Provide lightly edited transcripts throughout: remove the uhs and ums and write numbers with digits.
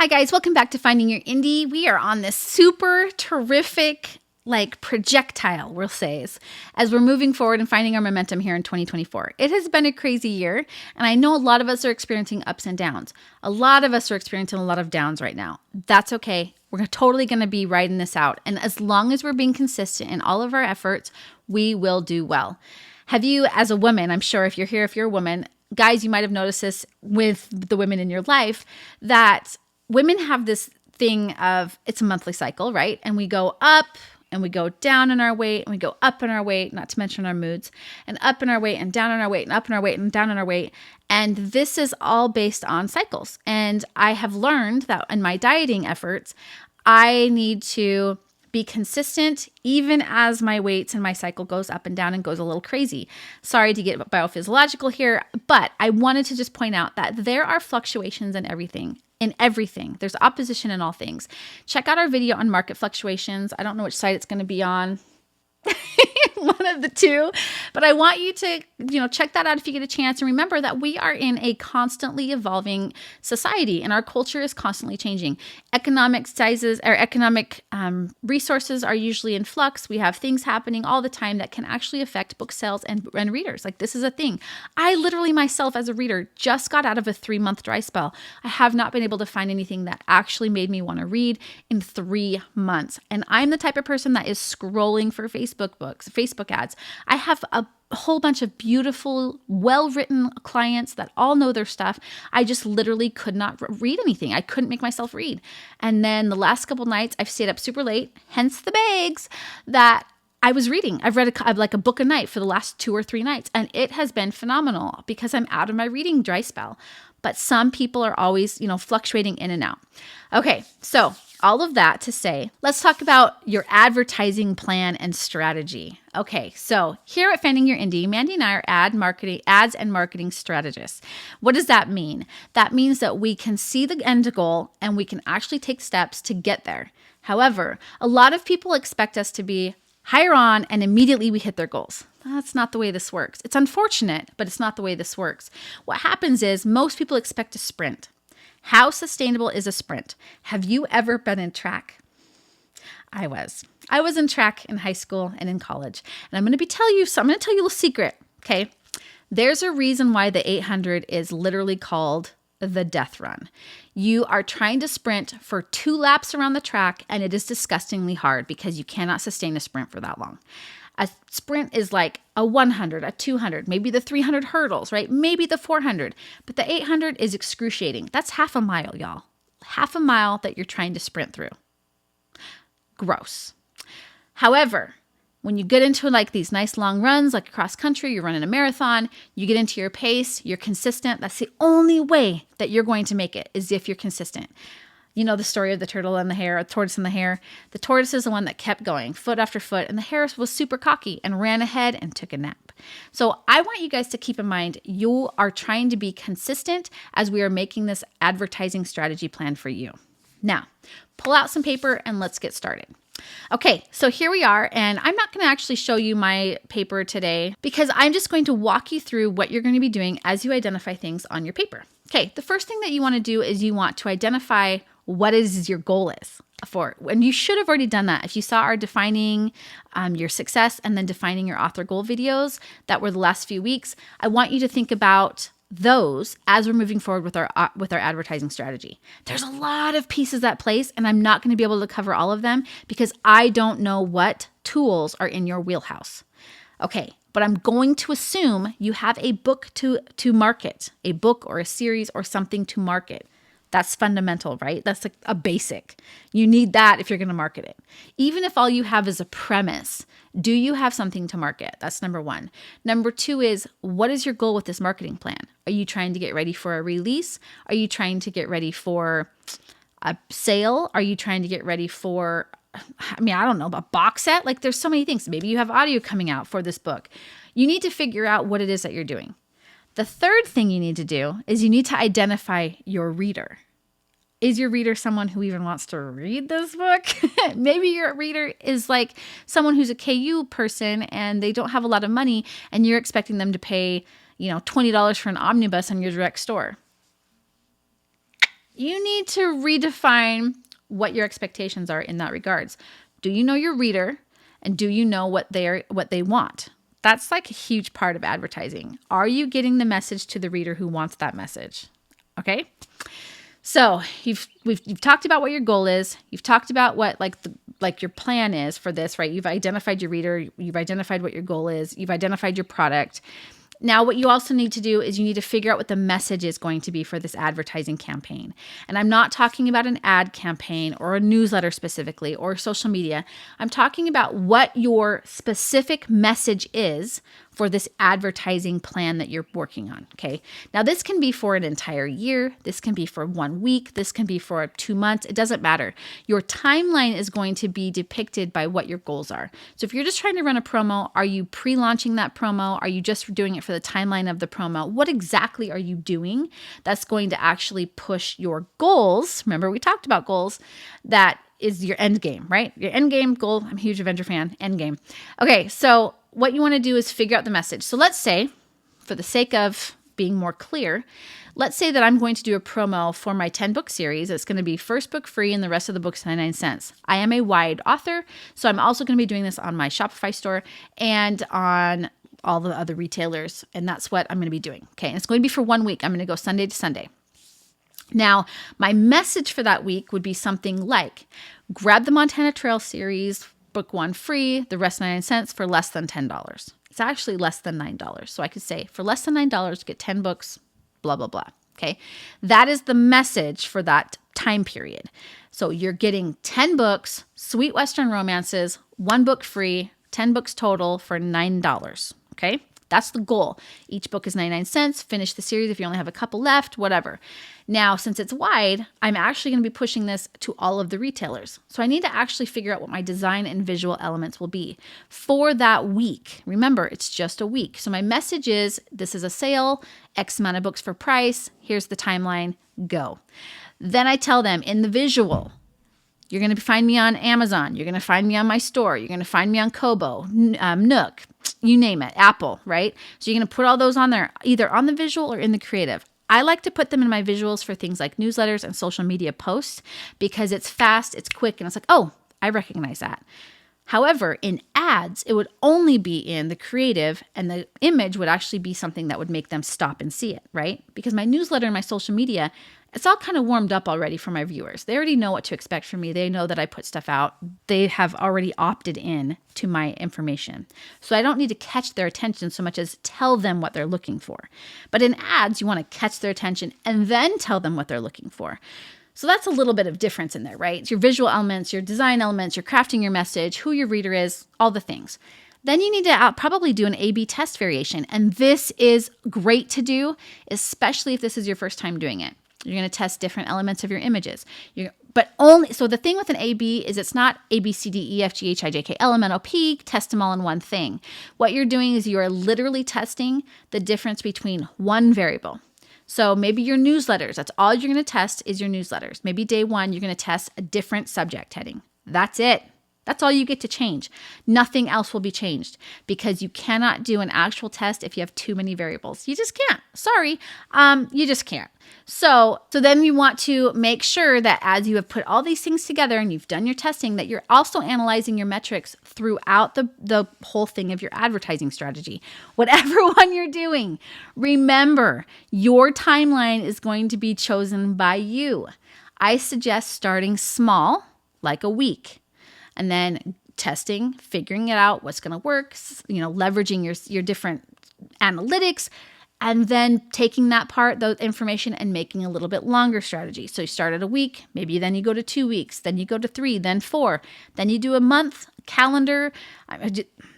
Hi guys, welcome back to Finding Your Indie. We are on this super terrific projectile, we'll say, as we're moving forward and finding our momentum here in 2024. It has been a crazy year, and I know a lot of us are experiencing ups and downs. A lot of us are experiencing a lot of downs right now. That's okay. We're totally going to be riding this out. And as long as we're being consistent in all of our efforts, we will do well. Have you, as a woman, I'm sure if you're a woman, guys, you might have noticed this with the women in your life, that women have this thing of, it's a monthly cycle, right? And we go up and we go down in our weight and we go up in our weight, not to mention our moods, and up in our weight and down in our weight and up in our weight and down in our weight. And this is all based on cycles. And I have learned that in my dieting efforts, I need to be consistent even as my weights and my cycle goes up and down and goes a little crazy. Sorry to get biophysiological here, but I wanted to just point out that there are fluctuations in everything. There's opposition in all things. Check out our video on market fluctuations. I don't know which site it's going to be on. One of the two, but I want you to, check that out if you get a chance. And remember that we are in a constantly evolving society and our culture is constantly changing. Economic resources are usually in flux. We have things happening all the time that can actually affect book sales and readers. Like, this is a thing. I literally myself as a reader just got out of a 3-month dry spell. I have not been able to find anything that actually made me want to read in 3 months. And I'm the type of person that is scrolling for Facebook ads. I have a whole bunch of beautiful, well-written clients that all know their stuff. I just literally could not read anything. I couldn't make myself read. And then the last couple nights, I've stayed up super late, hence the bags, that I was reading. I've read a book a night for the last 2 or 3 nights, and it has been phenomenal because I'm out of my reading dry spell. But some people are always, fluctuating in and out. Okay, so all of that to say, let's talk about your advertising plan and strategy. Okay, so here at Finding Your Indie, Mandy and I are ads and marketing strategists. What does that mean? That means that we can see the end goal and we can actually take steps to get there. However, a lot of people expect us to be hire on and immediately we hit their goals. That's not the way this works. It's unfortunate, but it's not the way this works. What happens is most people expect a sprint. How sustainable is a sprint? Have you ever been in track? I was in track in high school and in college. And I'm going to tell you a little secret, okay? There's a reason why the 800 is literally called the death run. You are trying to sprint for 2 laps around the track, and it is disgustingly hard because you cannot sustain a sprint for that long. A sprint is like a 100, a 200, maybe the 300 hurdles, right? Maybe the 400, but the 800 is excruciating. That's half a mile, y'all. Half a mile that you're trying to sprint through. Gross. However, when you get into these nice long runs, like cross country, you're running a marathon, you get into your pace, you're consistent. That's the only way that you're going to make it, is if you're consistent. You know the story of the turtle and the hare, a tortoise and the hare. The tortoise is the one that kept going foot after foot, and the hare was super cocky and ran ahead and took a nap. So I want you guys to keep in mind, you are trying to be consistent as we are making this advertising strategy plan for you. Now, pull out some paper and let's get started. Okay, so here we are, and I'm not going to actually show you my paper today because I'm just going to walk you through what you're going to be doing as you identify things on your paper. Okay, the first thing that you want to do is you want to identify what is your goal is for, and you should have already done that. If you saw our defining your success and then defining your author goal videos that were the last few weeks, I want you to think about those as we're moving forward with our advertising strategy. There's a lot of pieces at place, and I'm not going to be able to cover all of them because I don't know what tools are in your wheelhouse. Okay, but I'm going to assume you have a book to market, a book or a series or something to market. That's fundamental, right? That's a basic. You need that if you're going to market it. Even if all you have is a premise, do you have something to market? That's number 1. Number 2 is, what is your goal with this marketing plan? Are you trying to get ready for a release? Are you trying to get ready for a sale? Are you trying to get ready for, I don't know, a box set? There's so many things. Maybe you have audio coming out for this book. You need to figure out what it is that you're doing. The third thing you need to do is you need to identify your reader. Is your reader someone who even wants to read this book? Maybe your reader is someone who's a KU person and they don't have a lot of money and you're expecting them to pay, $20 for an omnibus on your direct store. You need to redefine what your expectations are in that regards. Do you know your reader, and do you know what they want? That's like a huge part of advertising. Are you getting the message to the reader who wants that message? Okay. So you've talked about what your goal is. You've talked about what your plan is for this, right? You've identified your reader. You've identified what your goal is. You've identified your product. Now, what you also need to do is you need to figure out what the message is going to be for this advertising campaign. And I'm not talking about an ad campaign or a newsletter specifically or social media. I'm talking about what your specific message is for this advertising plan that you're working on, okay? Now, this can be for an entire year. This can be for 1 week. This can be for 2 months. It doesn't matter. Your timeline is going to be depicted by what your goals are. So if you're just trying to run a promo, are you pre-launching that promo? Are you just doing it for the timeline of the promo? What exactly are you doing that's going to actually push your goals? Remember, we talked about goals. That is your end game, right? Your end game goal. I'm a huge Avenger fan. End game. Okay, so what you want to do is figure out the message. So let's say, for the sake of being more clear, let's say that I'm going to do a promo for my 10-book series. It's going to be first book free and the rest of the books 99 cents. I am a wide author, so I'm also going to be doing this on my Shopify store and on all the other retailers, and that's what I'm going to be doing. Okay, and it's going to be for 1 week. I'm going to go Sunday to Sunday. Now, my message for that week would be something like, grab the Montana Trail series, book 1 free, the rest 99 cents for less than $10. It's actually less than $9. So I could say for less than $9, get 10 books, blah, blah, blah. Okay. That is the message for that time period. So you're getting 10 books, sweet Western romances, 1 book free, 10 books total for $9. Okay. That's the goal. Each book is 99 cents. Finish the series if you only have a couple left, whatever. Now, since it's wide, I'm actually going to be pushing this to all of the retailers. So I need to actually figure out what my design and visual elements will be for that week. Remember, it's just a week. So my message is, this is a sale, X amount of books for price. Here's the timeline, go. Then I tell them in the visual, you're going to find me on Amazon. You're going to find me on my store. You're going to find me on Kobo, Nook, you name it, Apple, right? So you're going to put all those on there, either on the visual or in the creative. I like to put them in my visuals for things like newsletters and social media posts because it's fast, it's quick, and it's like, oh, I recognize that. However, in ads, it would only be in the creative, and the image would actually be something that would make them stop and see it, right? Because my newsletter and my social media, it's all kind of warmed up already for my viewers. They already know what to expect from me. They know that I put stuff out. They have already opted in to my information. So I don't need to catch their attention so much as tell them what they're looking for. But in ads, you want to catch their attention and then tell them what they're looking for. So that's a little bit of difference in there, right? It's your visual elements, your design elements, you're crafting your message, who your reader is, all the things. Then you need to probably do an A/B test variation. And this is great to do, especially if this is your first time doing it. You're going to test different elements of your images. So the thing with an A/B is it's not A, B, C, D, E, F, G, H, I, J, K, L, M, N, O, P, test them all in one thing. What you're doing is you are literally testing the difference between one variable. So maybe your newsletters, that's all you're going to test is your newsletters. Maybe day 1, you're going to test a different subject heading. That's it. That's all you get to change. Nothing else will be changed because you cannot do an actual test if you have too many variables. You just can't. Sorry. You just can't. So then you want to make sure that as you have put all these things together and you've done your testing, that you're also analyzing your metrics throughout the whole thing of your advertising strategy. Whatever one you're doing, remember, your timeline is going to be chosen by you. I suggest starting small, like a week. And then testing, figuring it out, what's going to work, leveraging your different analytics, and then taking the information and making a little bit longer strategy. So you start at a week, maybe then you go to 2 weeks, then you go to 3, then 4, then you do a month calendar,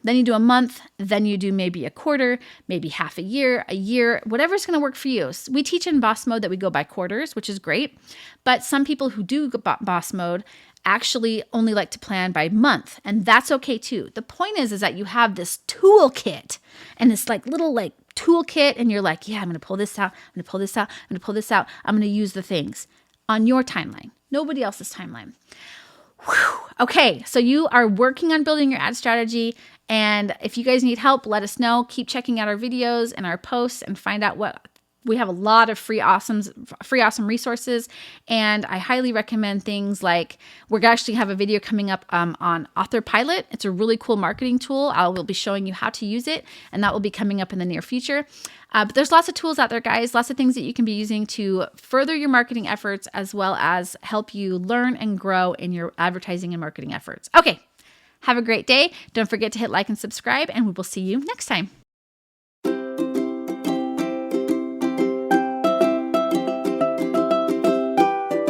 then you do a month, then you do maybe a quarter, maybe half a year, whatever's going to work for you. We teach in Boss Mode that we go by quarters, which is great. But some people who do Boss Mode actually only like to plan by month, and that's okay too. The point is that you have this toolkit and this little toolkit, and you're like, yeah, I'm going to pull this out, I'm going to pull this out, I'm going to pull this out, I'm going to use the things on your timeline, nobody else's timeline. Whew. Okay, so you are working on building your ad strategy, and if you guys need help, let us know. Keep checking out our videos and our posts and find out what We have a lot of free awesome resources, and I highly recommend things like we're actually have a video coming up on Author Pilot. It's a really cool marketing tool. I will be showing you how to use it, and that will be coming up in the near future. But there's lots of tools out there, guys, lots of things that you can be using to further your marketing efforts as well as help you learn and grow in your advertising and marketing efforts. Okay, have a great day. Don't forget to hit like and subscribe, and we will see you next time.